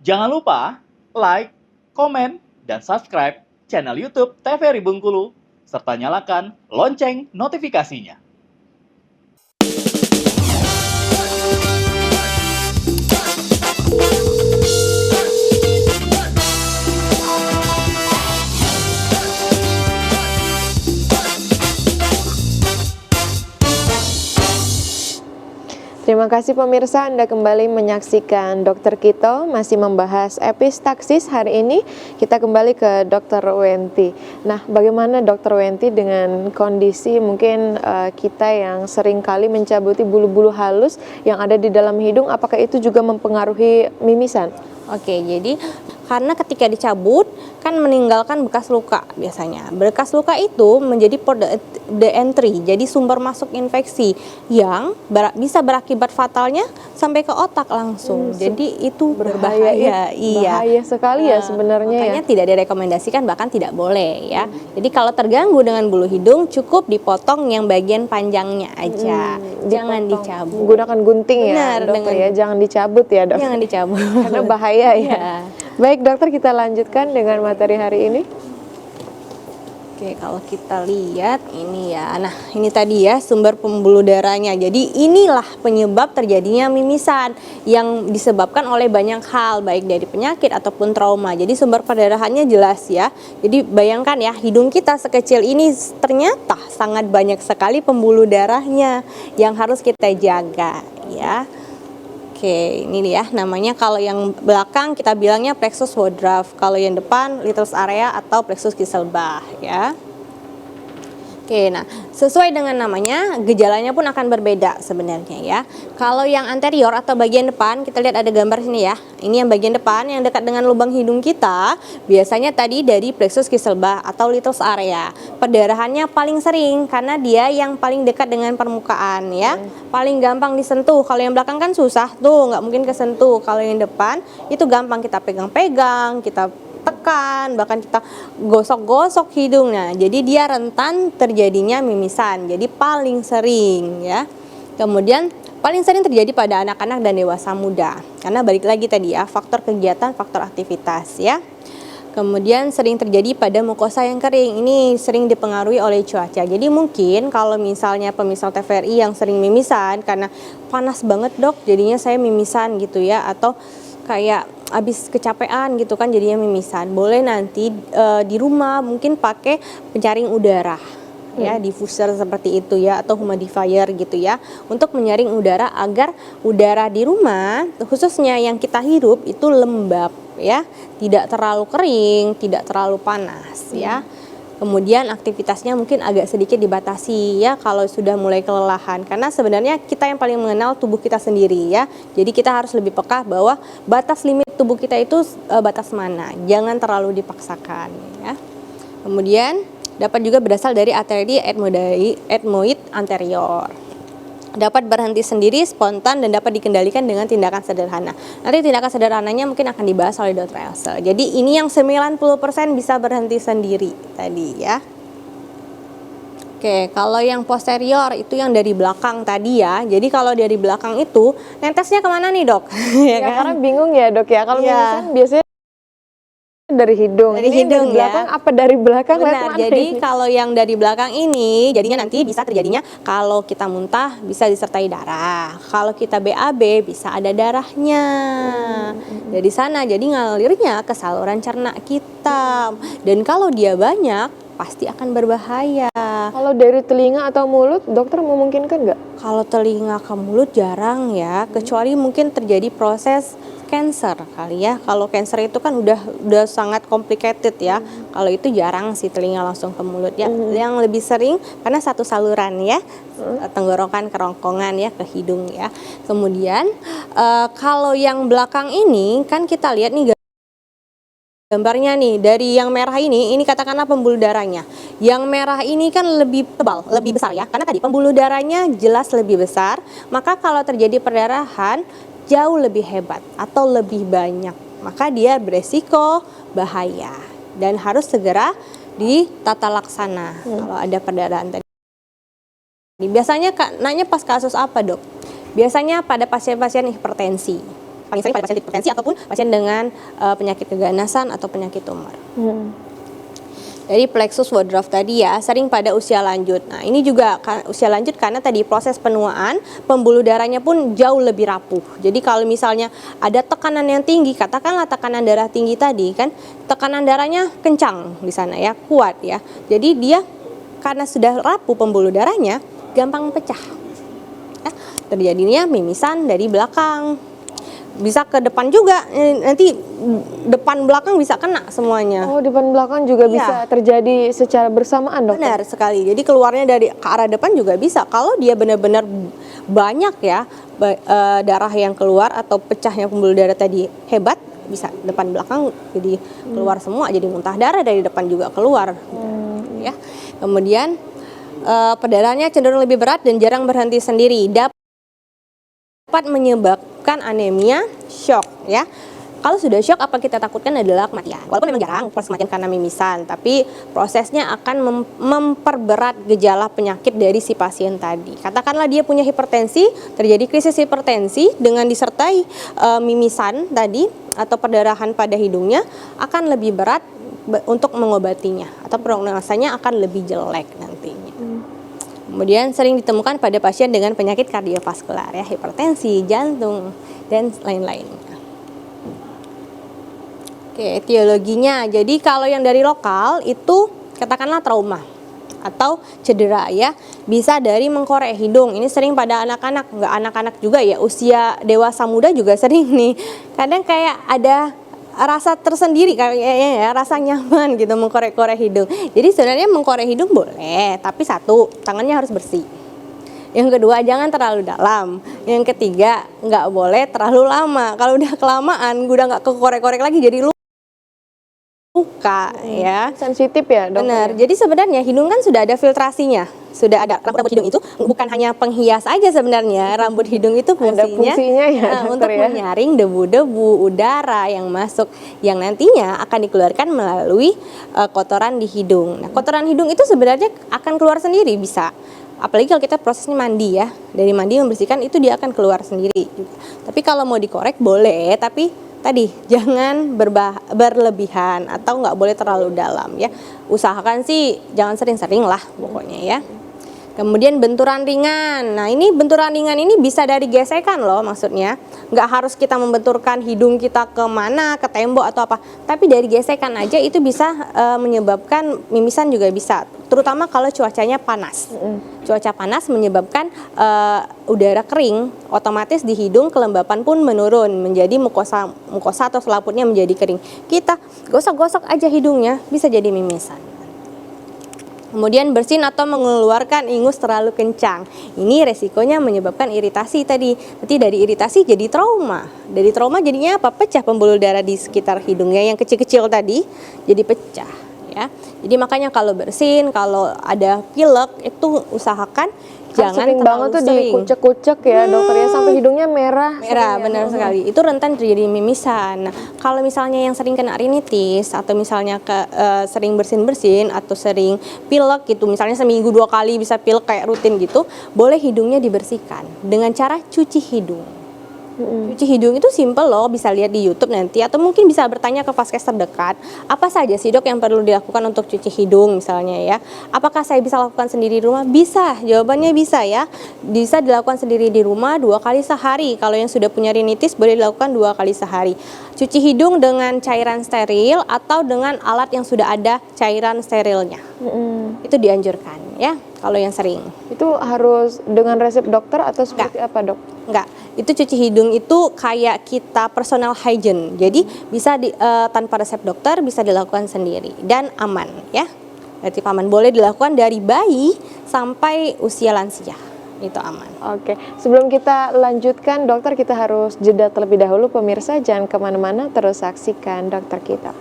Jangan lupa like, komen, dan subscribe channel YouTube TVRI Bengkulu, serta nyalakan lonceng notifikasinya. Terima kasih pemirsa, Anda kembali menyaksikan Dokter Kito masih membahas epistaksis. Hari ini kita kembali ke Dokter Wenti. Nah, bagaimana Dokter Wenti dengan kondisi mungkin kita yang sering kali mencabuti bulu-bulu halus yang ada di dalam hidung, apakah itu juga mempengaruhi mimisan? Oke, jadi karena ketika dicabut kan meninggalkan bekas luka biasanya. Bekas luka itu menjadi port de entry, jadi sumber masuk infeksi yang bisa berakibat fatalnya sampai ke otak langsung. Jadi itu berbahaya. Iya. Bahaya sekali ya sebenarnya. Makanya tidak direkomendasikan, bahkan tidak boleh ya. Jadi kalau terganggu dengan bulu hidung cukup dipotong yang bagian panjangnya aja. Jangan dicabut. Menggunakan gunting. Benar, ya dokter ya, jangan dicabut ya dok. Jangan dicabut. Karena bahaya ya. Baik dokter, kita lanjutkan dengan materi hari ini. Oke, kalau kita lihat ini ya, nah ini tadi ya sumber pembuluh darahnya. Jadi inilah penyebab terjadinya mimisan yang disebabkan oleh banyak hal, baik dari penyakit ataupun trauma. Jadi sumber perdarahannya jelas ya. Jadi bayangkan ya, hidung kita sekecil ini ternyata sangat banyak sekali pembuluh darahnya yang harus kita jaga ya. Oke, ini ya namanya, kalau yang belakang kita bilangnya plexus wodraff, kalau yang depan Little's area atau plexus Kieselbach ya. Oke, nah sesuai dengan namanya, gejalanya pun akan berbeda sebenarnya ya. Kalau yang anterior atau bagian depan, kita lihat ada gambar sini ya. Ini yang bagian depan yang dekat dengan lubang hidung kita, biasanya tadi dari plexus Kieselbach atau Little's area. Perdarahannya paling sering karena dia yang paling dekat dengan permukaan ya. Paling gampang disentuh. Kalau yang belakang kan susah tuh, nggak mungkin kesentuh. Kalau yang depan itu gampang kita pegang-pegang, kita tekan, bahkan kita gosok-gosok hidungnya. Jadi dia rentan terjadinya mimisan. Jadi paling sering ya. Kemudian paling sering terjadi pada anak-anak dan dewasa muda. Karena balik lagi tadi ya, faktor kegiatan, faktor aktivitas ya. Kemudian sering terjadi pada mukosa yang kering. Ini sering dipengaruhi oleh cuaca. Jadi mungkin kalau misalnya pemirsa TVRI yang sering mimisan karena panas banget dok, jadinya saya mimisan gitu ya, atau kayak habis kecapean gitu kan jadinya mimisan, boleh nanti di rumah mungkin pakai penyaring udara ya, diffuser seperti itu ya, atau humidifier gitu ya, untuk menyaring udara agar udara di rumah khususnya yang kita hirup itu lembab ya, tidak terlalu kering, tidak terlalu panas ya. Kemudian aktivitasnya mungkin agak sedikit dibatasi ya kalau sudah mulai kelelahan, karena sebenarnya kita yang paling mengenal tubuh kita sendiri ya. Jadi kita harus lebih peka bahwa batas limit tubuh kita itu batas mana, jangan terlalu dipaksakan ya. Kemudian dapat juga berasal dari arteri ethmoid anterior. Dapat berhenti sendiri, spontan, dan dapat dikendalikan dengan tindakan sederhana. Nanti tindakan sederhananya mungkin akan dibahas oleh Dr. Elsa. Jadi ini yang 90% bisa berhenti sendiri tadi ya. Oke, kalau yang posterior itu yang dari belakang tadi ya. Jadi kalau dari belakang itu netesnya kemana nih dok? Ya, kan? Karena bingung ya dok ya. Kalau mimisan biasanya dari hidung. Dari hidung dari belakang ya. Apa dari belakang? Benar. Jadi kalau yang dari belakang ini jadinya nanti bisa terjadinya kalau kita muntah bisa disertai darah. Kalau kita BAB bisa ada darahnya. Dari sana jadi ngalirnya ke saluran cerna kita. Dan kalau dia banyak pasti akan berbahaya. Kalau dari telinga atau mulut, dokter memungkinkan nggak? Kalau telinga ke mulut jarang ya, kecuali mungkin terjadi proses cancer kali ya. Kalau cancer itu kan udah sangat complicated ya. Kalau itu jarang sih telinga langsung ke mulut ya. Yang lebih sering karena satu saluran ya, tenggorokan, kerongkongan ya, ke hidung ya. Kemudian kalau yang belakang ini kan kita lihat nih gambarnya nih, dari yang merah ini katakanlah pembuluh darahnya. Yang merah ini kan lebih tebal, lebih besar ya, karena tadi pembuluh darahnya jelas lebih besar. Maka kalau terjadi perdarahan jauh lebih hebat atau lebih banyak, maka dia beresiko bahaya dan harus segera ditata laksana kalau ada perdarahan tadi. Biasanya nanya pas kasus apa dok? Biasanya pada pasien-pasien hipertensi paling sering pada pasien hipertensi ataupun pasien dengan penyakit keganasan atau penyakit tumor. Dari plexus Woodruff tadi ya, sering pada usia lanjut. Nah, ini juga usia lanjut karena tadi proses penuaan, pembuluh darahnya pun jauh lebih rapuh. Jadi kalau misalnya ada tekanan yang tinggi, katakanlah tekanan darah tinggi tadi kan, tekanan darahnya kencang di sana ya, kuat ya. Jadi dia karena sudah rapuh pembuluh darahnya, gampang pecah. Ya, terjadinya mimisan dari belakang. Bisa ke depan juga, nanti depan belakang bisa kena semuanya. Oh, depan belakang juga Iya. bisa terjadi secara bersamaan, dokter? Benar sekali. Jadi keluarnya dari ke arah depan juga bisa. Kalau dia benar-benar banyak ya darah yang keluar atau pecahnya pembuluh darah tadi hebat, bisa depan belakang jadi keluar semua, jadi muntah darah dari depan juga keluar. Ya. Kemudian perdarahannya cenderung lebih berat dan jarang berhenti sendiri. Dapat menyebabkan anemia, shock ya. Kalau sudah shock, apa kita takutkan adalah kematian. Walaupun memang jarang proses kematian karena mimisan, tapi prosesnya akan memperberat gejala penyakit dari si pasien tadi. Katakanlah dia punya hipertensi, terjadi krisis hipertensi dengan disertai mimisan tadi atau perdarahan pada hidungnya, akan lebih berat untuk mengobatinya atau prognosanya akan lebih jelek nantinya. Kemudian sering ditemukan pada pasien dengan penyakit kardiovaskular ya, hipertensi, jantung, dan lain-lainnya. Oke, etiologinya. Jadi kalau yang dari lokal itu katakanlah trauma atau cedera ya, bisa dari mengkorek hidung. Ini sering pada anak-anak, nggak anak-anak juga ya, usia dewasa muda juga sering nih. Kadang kayak ada rasa tersendiri kayaknya ya, rasa nyaman gitu mengkorek-korek hidung. Jadi sebenarnya mengkorek hidung boleh, tapi satu, tangannya harus bersih. Yang kedua, jangan terlalu dalam. Yang ketiga, nggak boleh terlalu lama. Kalau udah kelamaan, udah nggak kekorek-korek lagi jadi luka ya. Sensitif ya, dokter? Benar. Jadi sebenarnya hidung kan sudah ada filtrasinya. Sudah ada rambut hidung itu bukan hanya penghias aja sebenarnya. Rambut hidung itu Ada fungsinya ya, dokter, untuk ya? menyaring debu-debu udara yang masuk yang nantinya akan dikeluarkan melalui kotoran di hidung. Nah, kotoran hidung itu sebenarnya akan keluar sendiri bisa. Apalagi kalau kita prosesnya mandi ya. Dari mandi membersihkan itu dia akan keluar sendiri. Tapi kalau mau dikorek boleh, tapi tadi jangan berlebihan atau nggak boleh terlalu dalam ya. Usahakan sih jangan sering-sering lah pokoknya ya. Kemudian benturan ringan. Nah, ini benturan ringan ini bisa dari gesekan loh maksudnya. Nggak harus kita membenturkan hidung kita kemana, ke tembok atau apa. Tapi dari gesekan aja itu bisa menyebabkan mimisan juga bisa. Terutama kalau cuacanya panas. Cuaca panas menyebabkan udara kering, otomatis di hidung kelembapan pun menurun. Menjadi mukosa atau selaputnya menjadi kering. Kita gosok-gosok aja hidungnya, bisa jadi mimisan. Kemudian bersin atau mengeluarkan ingus terlalu kencang. Ini resikonya menyebabkan iritasi tadi. Nanti dari iritasi jadi trauma. Dari trauma jadinya apa? Pecah pembuluh darah di sekitar hidungnya yang kecil-kecil tadi jadi pecah ya. Jadi makanya kalau bersin, kalau ada pilek itu usahakan jangan sering banget tuh dikucek-kucek ya, dokter ya, sampai hidungnya merah. Merah, benar sekali. Itu rentan terjadi mimisan. Nah, kalau misalnya yang sering kena rinitis atau misalnya sering bersin-bersin atau sering pilek gitu, misalnya seminggu 2 kali bisa pilek kayak rutin gitu, boleh hidungnya dibersihkan dengan cara cuci hidung. Cuci hidung itu simple loh, bisa lihat di YouTube nanti atau mungkin bisa bertanya ke vaskes terdekat. Apa saja sih dok yang perlu dilakukan untuk cuci hidung misalnya ya? Apakah saya bisa lakukan sendiri di rumah? Bisa, jawabannya bisa ya. Bisa dilakukan sendiri di rumah 2 kali sehari. Kalau yang sudah punya rinitis boleh dilakukan 2 kali sehari. Cuci hidung dengan cairan steril atau dengan alat yang sudah ada cairan sterilnya. Itu dianjurkan ya kalau yang sering. Itu harus dengan resep dokter atau seperti apa, dok? Enggak, itu cuci hidung itu kayak kita personal hygiene. Jadi bisa tanpa resep dokter bisa dilakukan sendiri dan aman ya. Berarti aman, boleh dilakukan dari bayi sampai usia lansia. Itu aman. Oke, sebelum kita lanjutkan dokter, kita harus jeda terlebih dahulu. Pemirsa jangan kemana-mana, terus saksikan dokter kita.